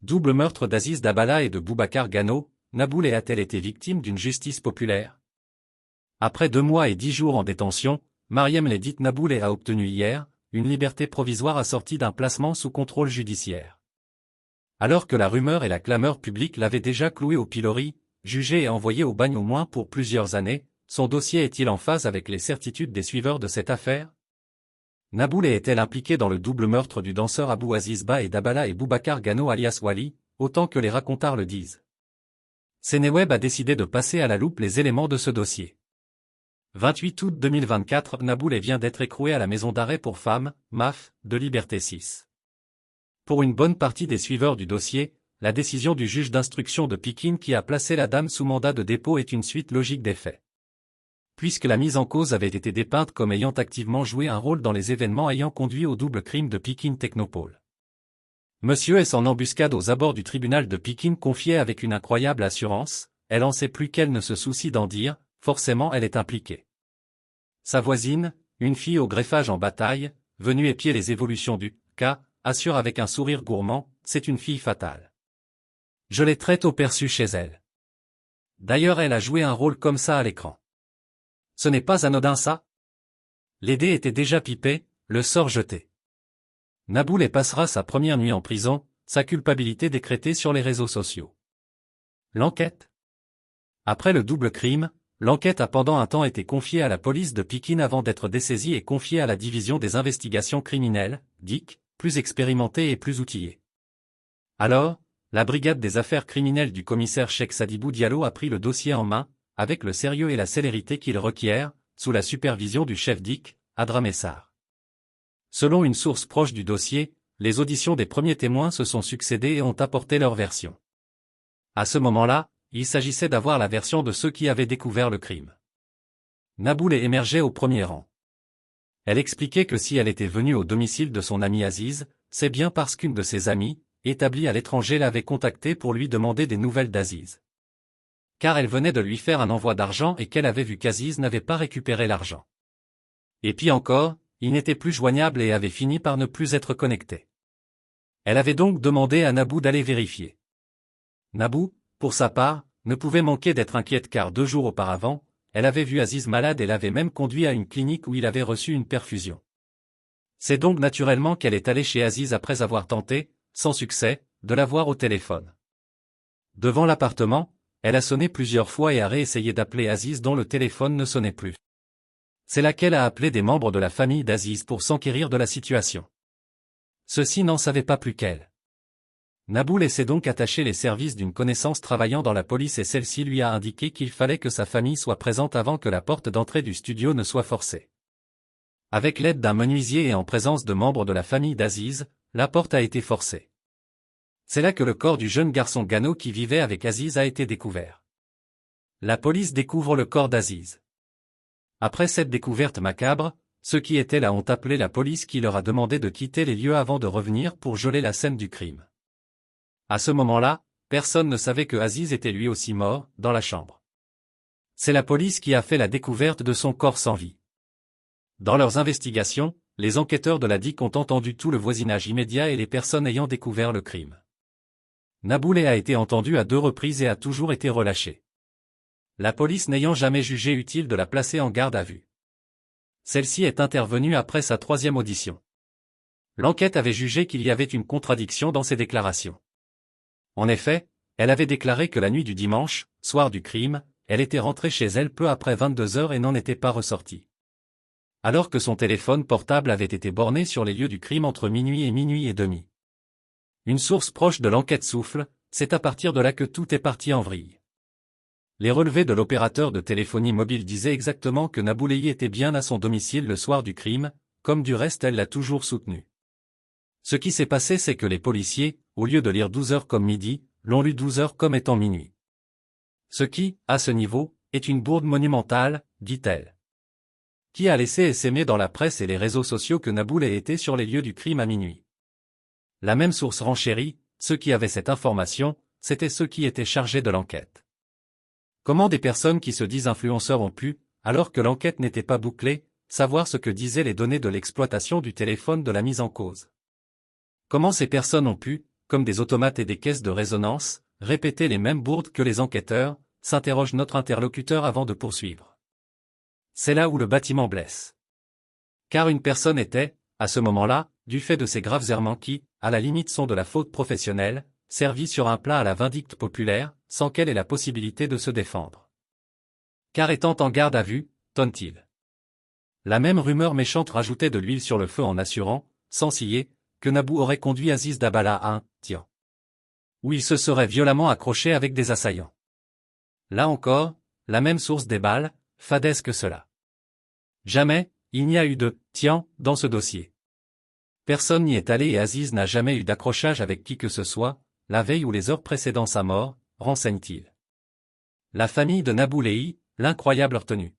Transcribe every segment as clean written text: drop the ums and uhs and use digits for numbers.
Double meurtre d'Aziz Dabala et de Boubacar Gano, Naboulaye a-t-elle été victime d'une justice populaire? Après 2 mois et 10 jours en détention, Mariam Ledit Naboulaye a obtenu hier une liberté provisoire assortie d'un placement sous contrôle judiciaire. Alors que la rumeur et la clameur publique l'avaient déjà cloué au pilori, jugé et envoyé au bagne au moins pour plusieurs années, son dossier est-il en phase avec les certitudes des suiveurs de cette affaire? Naboulaye est-elle impliquée dans le double meurtre du danseur Abou Aziz Ba et Dabala et Boubacar Gano alias Wali, autant que les racontards le disent? Sénéweb a décidé de passer à la loupe les éléments de ce dossier. 28 août 2024, Naboulaye vient d'être écroué à la maison d'arrêt pour femmes, MAF, de Liberté 6. Pour une bonne partie des suiveurs du dossier, la décision du juge d'instruction de Pikine qui a placé la dame sous mandat de dépôt est une suite logique des faits. Puisque la mise en cause avait été dépeinte comme ayant activement joué un rôle dans les événements ayant conduit au double crime de Pikine Technopole. Monsieur est en embuscade aux abords du tribunal de Pikine confié avec une incroyable assurance, elle en sait plus qu'elle ne se soucie d'en dire, forcément elle est impliquée. Sa voisine, une fille au greffage en bataille, venue épier les évolutions du cas, assure avec un sourire gourmand, c'est une fille fatale. Je l'ai très tôt perçue chez elle. D'ailleurs elle a joué un rôle comme ça à l'écran. Ce n'est pas anodin ça? Les dés étaient déjà pipés, le sort jeté. Naboulaye passera sa première nuit en prison, sa culpabilité décrétée sur les réseaux sociaux. L'enquête. Après le double crime, l'enquête a pendant un temps été confiée à la police de Pikine avant d'être dessaisie et confiée à la division des investigations criminelles, DIC, plus expérimentée et plus outillée. Alors, la brigade des affaires criminelles du commissaire Cheikh Sadibou Diallo a pris le dossier en main, avec le sérieux et la célérité qu'il requiert, sous la supervision du chef DIC, Adramé Sarr. Selon une source proche du dossier, les auditions des premiers témoins se sont succédé et ont apporté leur version. À ce moment-là, il s'agissait d'avoir la version de ceux qui avaient découvert le crime. Naboulaye émergeait au premier rang. Elle expliquait que si elle était venue au domicile de son ami Aziz, c'est bien parce qu'une de ses amies, établie à l'étranger, l'avait contactée pour lui demander des nouvelles d'Aziz. Car elle venait de lui faire un envoi d'argent et qu'elle avait vu qu'Aziz n'avait pas récupéré l'argent. Et puis encore, il n'était plus joignable et avait fini par ne plus être connecté. Elle avait donc demandé à Nabou d'aller vérifier. Nabou, pour sa part, ne pouvait manquer d'être inquiète car 2 jours auparavant, elle avait vu Aziz malade et l'avait même conduit à une clinique où il avait reçu une perfusion. C'est donc naturellement qu'elle est allée chez Aziz après avoir tenté, sans succès, de l'avoir au téléphone. Devant l'appartement, elle a sonné plusieurs fois et a réessayé d'appeler Aziz dont le téléphone ne sonnait plus. C'est là qu'elle a appelé des membres de la famille d'Aziz pour s'enquérir de la situation. Ceux-ci n'en savaient pas plus qu'elle. Naboulaye s'est donc attaché les services d'une connaissance travaillant dans la police et celle-ci lui a indiqué qu'il fallait que sa famille soit présente avant que la porte d'entrée du studio ne soit forcée. Avec l'aide d'un menuisier et en présence de membres de la famille d'Aziz, la porte a été forcée. C'est là que le corps du jeune garçon Gano qui vivait avec Aziz a été découvert. La police découvre le corps d'Aziz. Après cette découverte macabre, ceux qui étaient là ont appelé la police qui leur a demandé de quitter les lieux avant de revenir pour geler la scène du crime. À ce moment-là, personne ne savait que Aziz était lui aussi mort, dans la chambre. C'est la police qui a fait la découverte de son corps sans vie. Dans leurs investigations, les enquêteurs de la DIC ont entendu tout le voisinage immédiat et les personnes ayant découvert le crime. Naboulaye a été entendu à 2 reprises et a toujours été relâché. La police n'ayant jamais jugé utile de la placer en garde à vue. Celle-ci est intervenue après sa 3e audition. L'enquête avait jugé qu'il y avait une contradiction dans ses déclarations. En effet, elle avait déclaré que la nuit du dimanche, soir du crime, elle était rentrée chez elle peu après 22 heures et n'en était pas ressortie. Alors que son téléphone portable avait été borné sur les lieux du crime entre minuit et demi. Une source proche de l'enquête souffle, c'est à partir de là que tout est parti en vrille. Les relevés de l'opérateur de téléphonie mobile disaient exactement que Naboulaye était bien à son domicile le soir du crime, comme du reste elle l'a toujours soutenu. Ce qui s'est passé c'est que les policiers, au lieu de lire 12 heures comme midi, l'ont lu 12 heures comme étant minuit. Ce qui, à ce niveau, est une bourde monumentale, dit-elle. Qui a laissé essaimer dans la presse et les réseaux sociaux que Naboulaye était sur les lieux du crime à minuit? La même source renchérit, ceux qui avaient cette information, c'étaient ceux qui étaient chargés de l'enquête. Comment des personnes qui se disent influenceurs ont pu, alors que l'enquête n'était pas bouclée, savoir ce que disaient les données de l'exploitation du téléphone de la mise en cause? Comment ces personnes ont pu, comme des automates et des caisses de résonance, répéter les mêmes bourdes que les enquêteurs, s'interroge notre interlocuteur avant de poursuivre. C'est là où le bâtiment blesse. Car une personne était, à ce moment-là, du fait de ces graves errements qui, à la limite sont de la faute professionnelle, servie sur un plat à la vindicte populaire, sans qu'elle ait la possibilité de se défendre. Car étant en garde à vue, tonne-t-il. La même rumeur méchante rajoutait de l'huile sur le feu en assurant, sans ciller, que Nabou aurait conduit Aziz Dabala à un « tir » où il se serait violemment accroché avec des assaillants. Là encore, la même source déballe, fadaise que cela. Jamais, il n'y a eu de « tiens » dans ce dossier. Personne n'y est allé et Aziz n'a jamais eu d'accrochage avec qui que ce soit, la veille ou les heures précédant sa mort, renseigne-t-il. La famille de Nabou Lehi, l'incroyable retenue.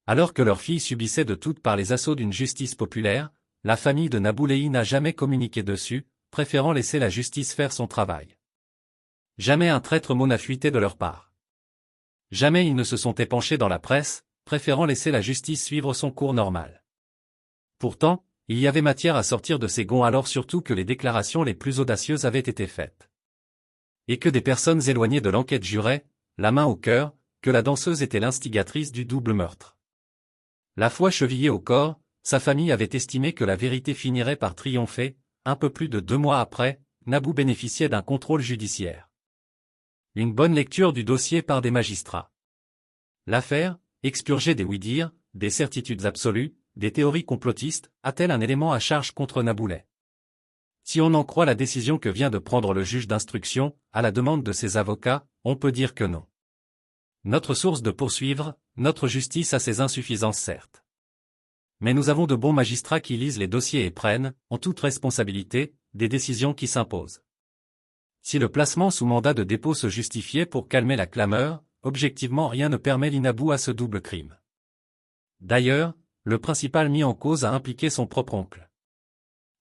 Alors que leur fille subissait de toutes parts les assauts d'une justice populaire, la famille de Nabou Lehi n'a jamais communiqué dessus, préférant laisser la justice faire son travail. Jamais un traître mot n'a fuité de leur part. Jamais ils ne se sont épanchés dans la presse, préférant laisser la justice suivre son cours normal. Pourtant, il y avait matière à sortir de ces gonds alors surtout que les déclarations les plus audacieuses avaient été faites. Et que des personnes éloignées de l'enquête juraient, la main au cœur, que la danseuse était l'instigatrice du double meurtre. La foi chevillée au corps, sa famille avait estimé que la vérité finirait par triompher. Un peu plus de 2 mois après, Nabou bénéficiait d'un contrôle judiciaire. Une bonne lecture du dossier par des magistrats. L'affaire, expurgée des oui-dire, des certitudes absolues, des théories complotistes, a-t-elle un élément à charge contre Naboulet? Si on en croit la décision que vient de prendre le juge d'instruction, à la demande de ses avocats, on peut dire que non. Notre source de poursuivre, notre justice a ses insuffisances certes. Mais nous avons de bons magistrats qui lisent les dossiers et prennent, en toute responsabilité, des décisions qui s'imposent. Si le placement sous mandat de dépôt se justifiait pour calmer la clameur, objectivement rien ne permet l'inabou à ce double crime. D'ailleurs, le principal mis en cause a impliqué son propre oncle.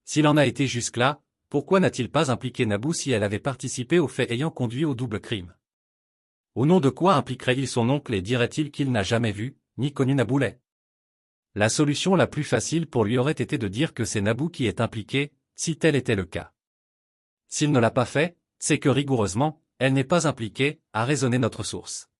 S'il en a été jusque-là, pourquoi n'a-t-il pas impliqué Nabou si elle avait participé aux faits ayant conduit au double crime? Au nom de quoi impliquerait-il son oncle et dirait-il qu'il n'a jamais vu, ni connu Naboulet? La solution la plus facile pour lui aurait été de dire que c'est Nabou qui est impliqué, si tel était le cas. S'il ne l'a pas fait, c'est que rigoureusement, elle n'est pas impliquée, a raisonné notre source.